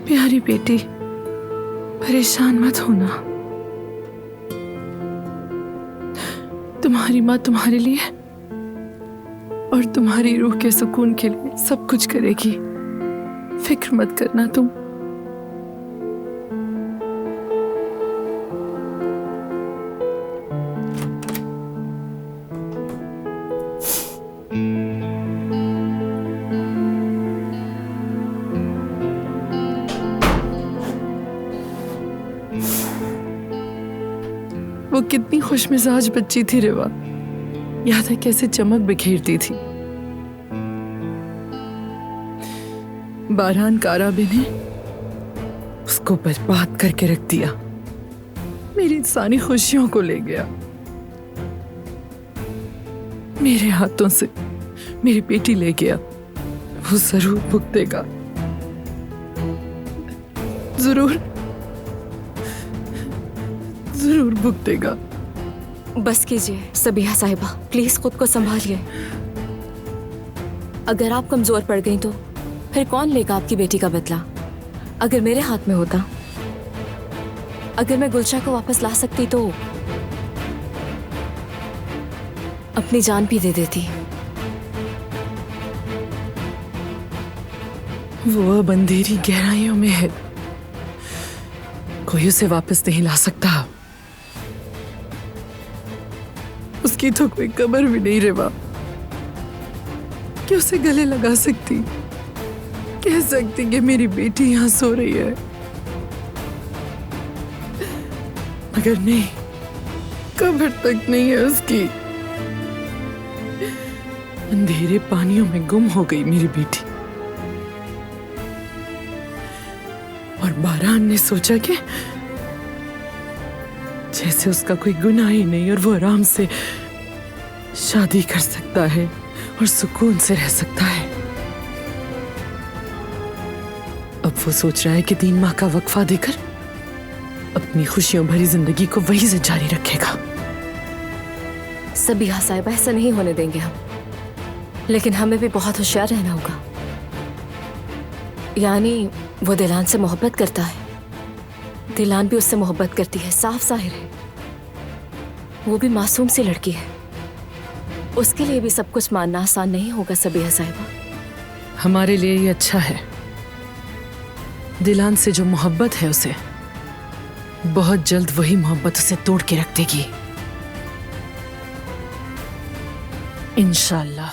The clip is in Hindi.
प्यारी बेटी, परेशान मत होना। तुम्हारी माँ तुम्हारे लिए और तुम्हारी रूह के सुकून के लिए सब कुछ करेगी। फिक्र मत करना तुम। वो कितनी खुशमिजाज बच्ची थी रिवा, याद है कैसे चमक बिखेरती थी। बारहान काराबे ने उसको बर्बाद करके रख दिया, मेरी सारी खुशियों को ले गया। मेरे हाथों से मेरी बेटी ले गया, वो जरूर भुगतेगा, जरूर जरूर भुगतेगा। बस कीजिए सबीहा साहिबा, प्लीज खुद को संभालिए। अगर आप कमजोर पड़ गई तो फिर कौन लेगा आपकी बेटी का बदला? अगर मेरे हाथ में होता, अगर मैं गुलशा को वापस ला सकती तो अपनी जान भी दे देती। वो अब अंधेरी गहराइयों में है, कोई उसे वापस नहीं ला सकता। उसकी तो कोई कब्र भी नहीं रिवा कि उसे गले लगा सकती, कह सकती कि मेरी बेटी यहां सो रही है। मगर नहीं, कब्र तक नहीं है उसकी। अंधेरे पानियों में गुम हो गई मेरी बेटी। और बारहान ने सोचा कि जैसे उसका कोई गुनाह ही नहीं और वो आराम से शादी कर सकता है और सुकून से रह सकता है। अब वो सोच रहा है कि 3 माह का वक्फा देकर अपनी खुशियों भरी जिंदगी को वहीं से जारी रखेगा। सबीहा साहिबा, ऐसा नहीं होने देंगे हम, लेकिन हमें भी बहुत होशियार रहना होगा। यानी वो दिलान से मोहब्बत करता है, दिलान भी उससे मोहब्बत करती है, साफ जाहिर है। वो भी मासूम सी लड़की है, उसके लिए भी सब कुछ मानना आसान नहीं होगा सबीहा साहिबा। हमारे लिए ये अच्छा है। दिलान से जो मोहब्बत है उसे बहुत जल्द वही मोहब्बत उसे तोड़ के रख देगी, इंशाअल्लाह।